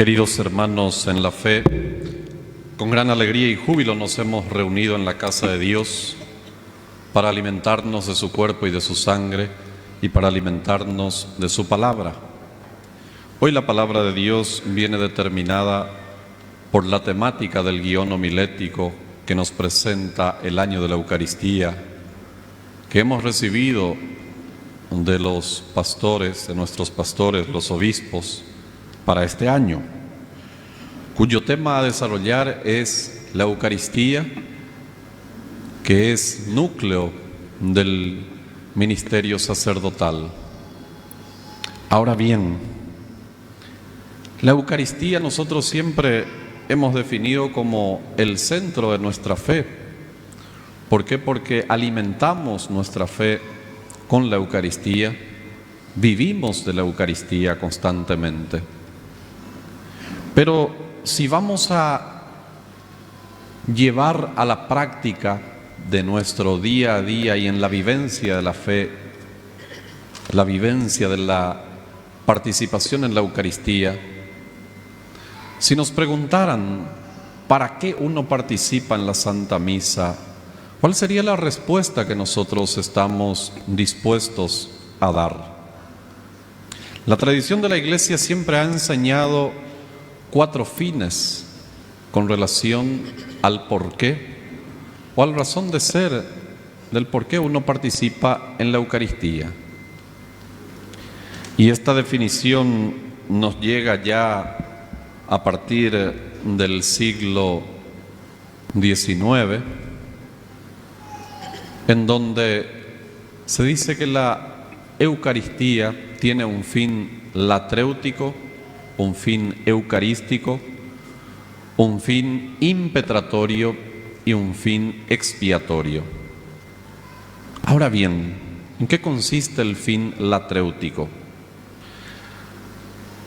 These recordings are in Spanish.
Queridos hermanos en la fe, con gran alegría y júbilo nos hemos reunido en la casa de Dios para alimentarnos de su cuerpo y de su sangre y para alimentarnos de su palabra. Hoy la palabra de Dios viene determinada por la temática del guión homilético que nos presenta el año de la Eucaristía, que hemos recibido de los pastores, de nuestros pastores, los obispos, para este año, cuyo tema a desarrollar es la Eucaristía, que es núcleo del ministerio sacerdotal. Ahora bien, la Eucaristía nosotros siempre hemos definido como el centro de nuestra fe. ¿Por qué? Porque alimentamos nuestra fe con la Eucaristía, vivimos de la Eucaristía constantemente. Pero si vamos a llevar a la práctica de nuestro día a día y en la vivencia de la fe, la vivencia de la participación en la Eucaristía, si nos preguntaran ¿para qué uno participa en la Santa Misa?, ¿cuál sería la respuesta que nosotros estamos dispuestos a dar? La tradición de la Iglesia siempre ha enseñado 4 fines con relación al porqué o a la razón de ser del por qué uno participa en la Eucaristía. Y esta definición nos llega ya a partir del siglo XIX, en donde se dice que la Eucaristía tiene un fin latréutico, un fin eucarístico, un fin impetratorio y un fin expiatorio. Ahora bien, ¿en qué consiste el fin latréutico?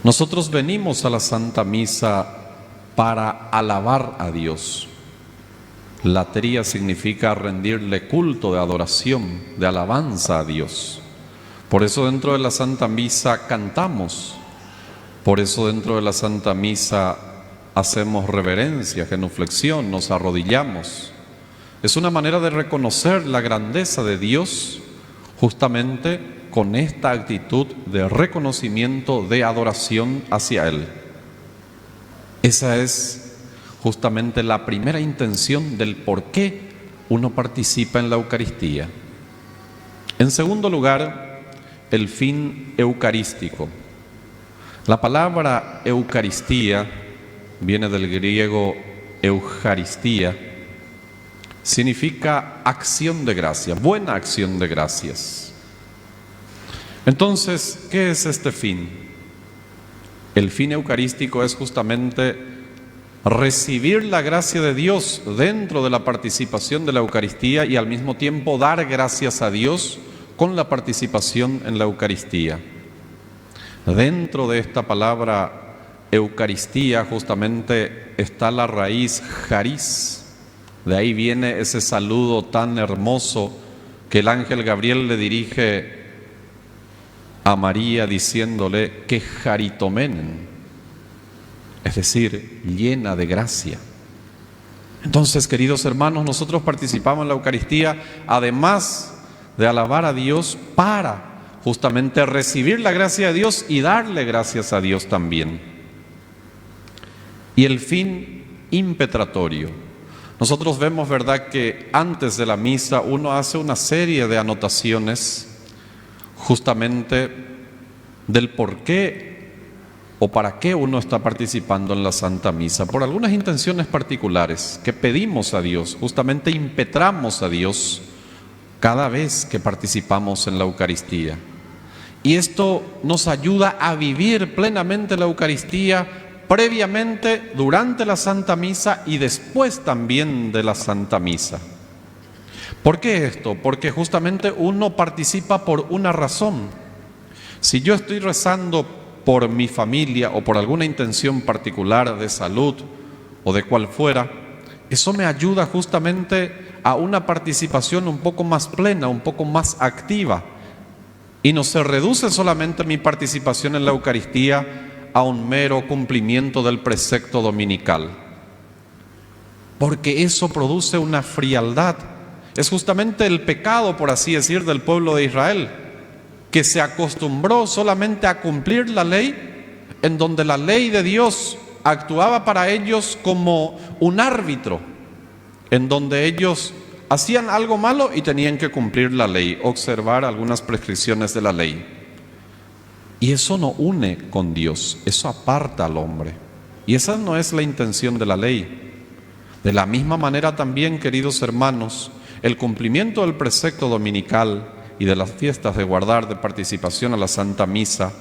Nosotros venimos a la Santa Misa para alabar a Dios. Latría significa rendirle culto de adoración, de alabanza a Dios. Por eso dentro de la Santa Misa cantamos. Por eso dentro de la Santa Misa hacemos reverencia, genuflexión, nos arrodillamos. Es una manera de reconocer la grandeza de Dios justamente con esta actitud de reconocimiento, de adoración hacia Él. Esa es justamente la primera intención del por qué uno participa en la Eucaristía. En segundo lugar, el fin eucarístico. La palabra Eucaristía viene del griego Eucaristía, significa acción de gracias, buena acción de gracias. Entonces, ¿qué es este fin? El fin eucarístico es justamente recibir la gracia de Dios dentro de la participación de la Eucaristía y al mismo tiempo dar gracias a Dios con la participación en la Eucaristía. Dentro de esta palabra Eucaristía justamente está la raíz charis. De ahí viene ese saludo tan hermoso que el ángel Gabriel le dirige a María diciéndole que charitomenen, es decir, llena de gracia. Entonces, queridos hermanos, nosotros participamos en la Eucaristía además de alabar a Dios para justamente recibir la gracia de Dios y darle gracias a Dios también. Y el fin impetratorio. Nosotros vemos, ¿verdad?, que antes de la misa uno hace una serie de anotaciones justamente del por qué o para qué uno está participando en la Santa Misa, por algunas intenciones particulares que pedimos a Dios, justamente impetramos a Dios cada vez que participamos en la Eucaristía. Y esto nos ayuda a vivir plenamente la Eucaristía previamente, durante la Santa Misa y después también de la Santa Misa. ¿Por qué esto? Porque justamente uno participa por una razón. Si yo estoy rezando por mi familia o por alguna intención particular de salud o de cual fuera, eso me ayuda justamente a una participación un poco más plena, un poco más activa. Y no se reduce solamente mi participación en la Eucaristía a un mero cumplimiento del precepto dominical, porque eso produce una frialdad. Es justamente el pecado, por así decir, del pueblo de Israel, que se acostumbró solamente a cumplir la ley, en donde la ley de Dios actuaba para ellos como un árbitro, en donde ellos hacían algo malo y tenían que cumplir la ley, observar algunas prescripciones de la ley. Y eso no une con Dios, eso aparta al hombre. Y esa no es la intención de la ley. De la misma manera también, queridos hermanos, el cumplimiento del precepto dominical y de las fiestas de guardar de participación a la Santa Misa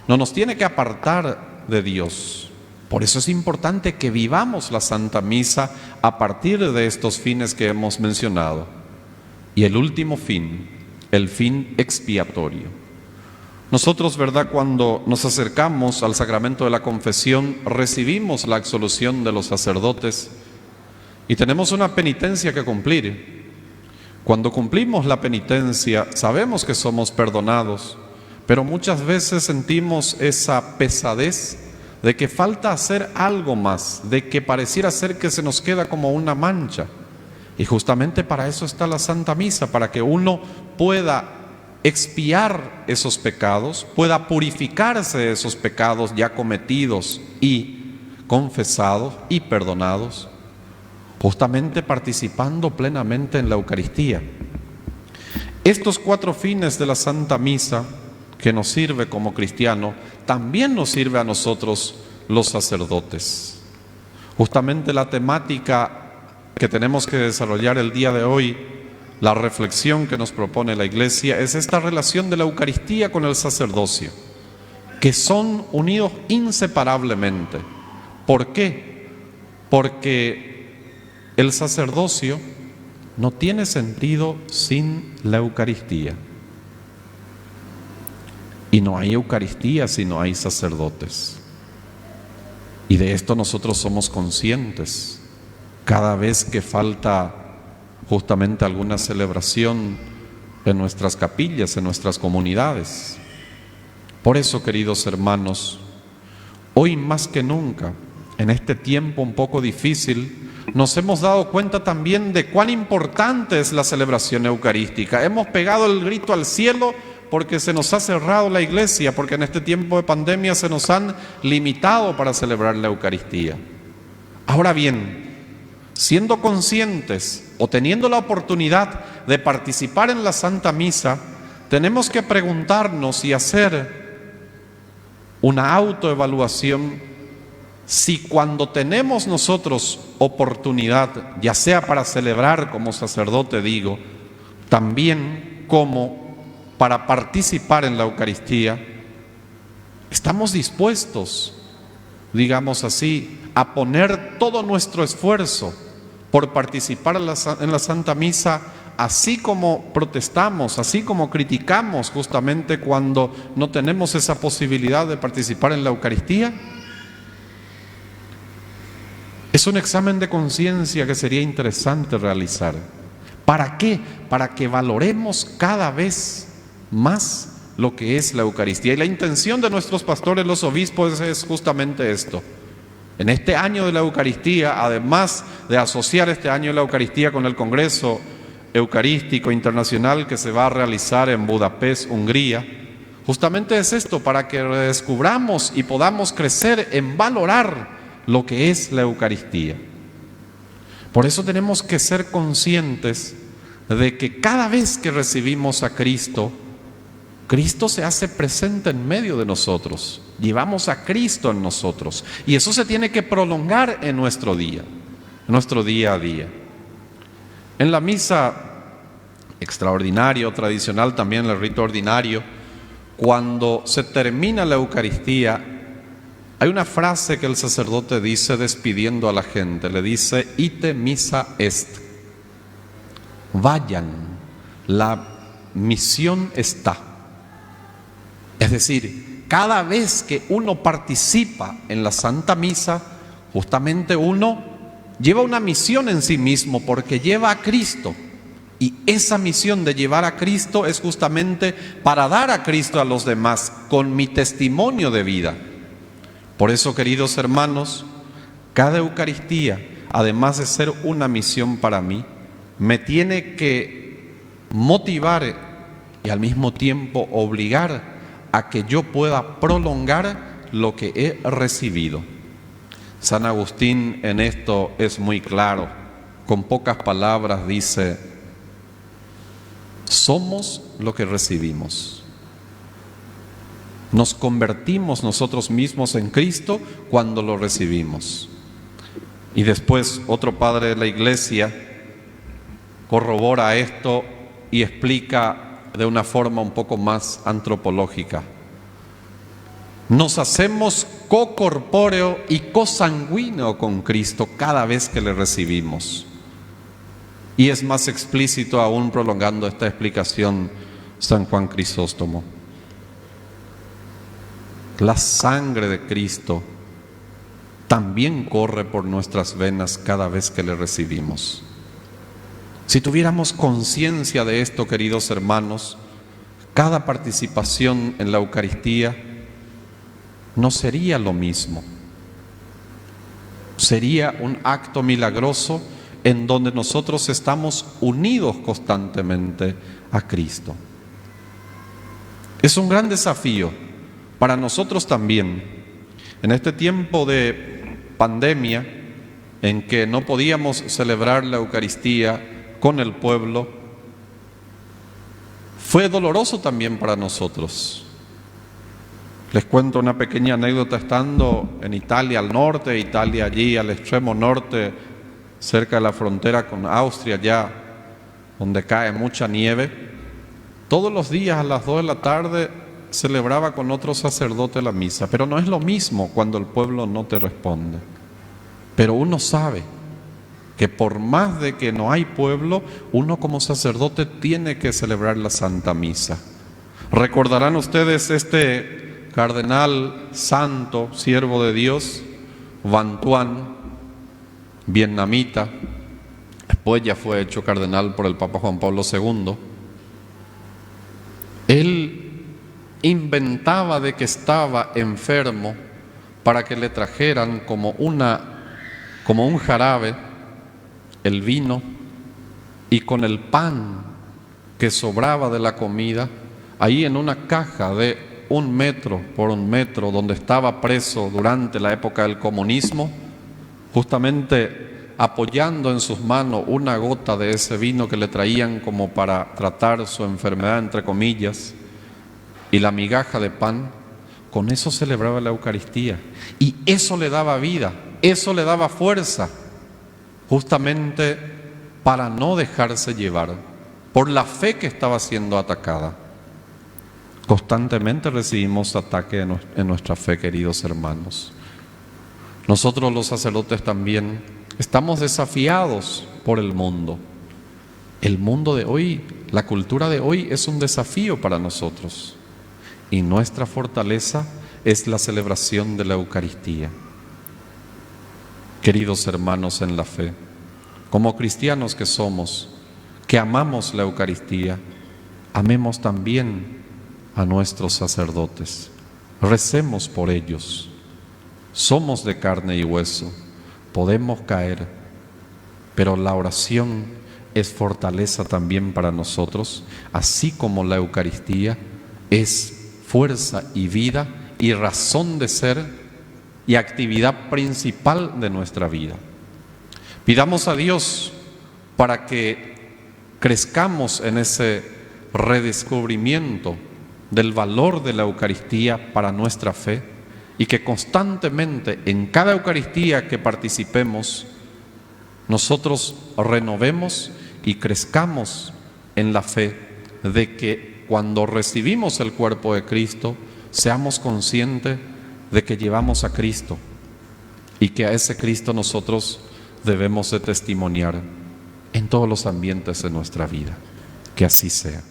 no nos tiene que apartar de Dios. Por eso es importante que vivamos la Santa Misa a partir de estos fines que hemos mencionado. Y el último fin, el fin expiatorio. Nosotros, ¿verdad?, cuando nos acercamos al sacramento de la confesión, recibimos la absolución de los sacerdotes y tenemos una penitencia que cumplir. Cuando cumplimos la penitencia, sabemos que somos perdonados, pero muchas veces sentimos esa pesadez de que falta hacer algo más, de que pareciera ser que se nos queda como una mancha. Y justamente para eso está la Santa Misa, para que uno pueda expiar esos pecados, pueda purificarse de esos pecados ya cometidos y confesados y perdonados, justamente participando plenamente en la Eucaristía. Estos 4 fines de la Santa Misa, que nos sirve como cristiano, también nos sirve a nosotros los sacerdotes. Justamente la temática que tenemos que desarrollar el día de hoy, la reflexión que nos propone la Iglesia, es esta relación de la Eucaristía con el sacerdocio, que son unidos inseparablemente. ¿Por qué? Porque el sacerdocio no tiene sentido sin la Eucaristía. Y no hay Eucaristía si no hay sacerdotes. Y de esto nosotros somos conscientes. Cada vez que falta justamente alguna celebración en nuestras capillas, en nuestras comunidades. Por eso, queridos hermanos, hoy más que nunca, en este tiempo un poco difícil, nos hemos dado cuenta también de cuán importante es la celebración eucarística. Hemos pegado el grito al cielo porque se nos ha cerrado la iglesia, porque en este tiempo de pandemia se nos han limitado para celebrar la Eucaristía. Ahora bien, siendo conscientes o teniendo la oportunidad de participar en la Santa Misa, tenemos que preguntarnos y hacer una autoevaluación si cuando tenemos nosotros oportunidad, ya sea para celebrar como sacerdote digo, también como para participar en la Eucaristía, estamos dispuestos, digamos así, a poner todo nuestro esfuerzo por participar en la Santa Misa, así como protestamos, así como criticamos justamente cuando no tenemos esa posibilidad de participar en la Eucaristía. Es un examen de conciencia que sería interesante realizar. ¿Para qué? Para que valoremos cada vez más lo que es la Eucaristía. Y la intención de nuestros pastores, los obispos, es justamente esto. En este año de la Eucaristía, además de asociar este año de la Eucaristía con el Congreso Eucarístico Internacional que se va a realizar en Budapest, Hungría, justamente es esto, para que redescubramos y podamos crecer en valorar lo que es la Eucaristía. Por eso tenemos que ser conscientes de que cada vez que recibimos a Cristo, Cristo se hace presente en medio de nosotros. Llevamos a Cristo en nosotros. Y eso se tiene que prolongar en nuestro día a día. En la misa extraordinaria o tradicional, también el rito ordinario, cuando se termina la Eucaristía, hay una frase que el sacerdote dice despidiendo a la gente. Le dice: ite missa est. Vayan, la misión está. Es decir, cada vez que uno participa en la Santa Misa, justamente uno lleva una misión en sí mismo, porque lleva a Cristo. Y esa misión de llevar a Cristo es justamente para dar a Cristo a los demás con mi testimonio de vida. Por eso, queridos hermanos, cada Eucaristía, además de ser una misión para mí, me tiene que motivar y al mismo tiempo obligar a que yo pueda prolongar lo que he recibido. San Agustín en esto es muy claro, con pocas palabras dice: somos lo que recibimos. Nos convertimos nosotros mismos en Cristo cuando lo recibimos. Y después otro padre de la Iglesia corrobora esto y explica de una forma un poco más antropológica. Nos hacemos cocorpóreo y cosanguíneo con Cristo cada vez que le recibimos. Y es más explícito aún, prolongando esta explicación, San Juan Crisóstomo. La sangre de Cristo también corre por nuestras venas cada vez que le recibimos. Si tuviéramos conciencia de esto, queridos hermanos, cada participación en la Eucaristía no sería lo mismo. Sería un acto milagroso en donde nosotros estamos unidos constantemente a Cristo. Es un gran desafío para nosotros también. En este tiempo de pandemia, en que no podíamos celebrar la Eucaristía con el pueblo, fue doloroso también para nosotros. Les cuento una pequeña anécdota. Estando en Italia al norte, Italia allí al extremo norte, cerca de la frontera con Austria, ya donde cae mucha nieve, todos los días a las 2 de la tarde celebraba con otro sacerdote la misa, pero no es lo mismo cuando el pueblo no te responde. Pero uno sabe que por más de que no hay pueblo, uno como sacerdote tiene que celebrar la Santa Misa. Recordarán ustedes este cardenal santo, siervo de Dios, Vantuan, vietnamita, después ya fue hecho cardenal por el Papa Juan Pablo II. Él inventaba de que estaba enfermo para que le trajeran como un jarabe el vino, y con el pan que sobraba de la comida, ahí en una caja de 1 metro por 1 metro, donde estaba preso durante la época del comunismo, justamente apoyando en sus manos una gota de ese vino que le traían como para tratar su enfermedad, entre comillas, y la migaja de pan, con eso celebraba la Eucaristía. Y eso le daba vida, eso le daba fuerza, justamente para no dejarse llevar por la fe que estaba siendo atacada. Constantemente recibimos ataque en nuestra fe, queridos hermanos. Nosotros los sacerdotes también estamos desafiados por el mundo. El mundo de hoy, la cultura de hoy es un desafío para nosotros. Y nuestra fortaleza es la celebración de la Eucaristía. Queridos hermanos en la fe, como cristianos que somos, que amamos la Eucaristía, amemos también a nuestros sacerdotes. Recemos por ellos. Somos de carne y hueso, podemos caer, pero la oración es fortaleza también para nosotros, así como la Eucaristía es fuerza y vida y razón de ser y actividad principal de nuestra vida. Pidamos a Dios para que crezcamos en ese redescubrimiento del valor de la Eucaristía para nuestra fe, y que constantemente en cada Eucaristía que participemos nosotros renovemos y crezcamos en la fe de que cuando recibimos el cuerpo de Cristo seamos conscientes de que llevamos a Cristo y que a ese Cristo nosotros debemos de testimoniar en todos los ambientes de nuestra vida. Que así sea.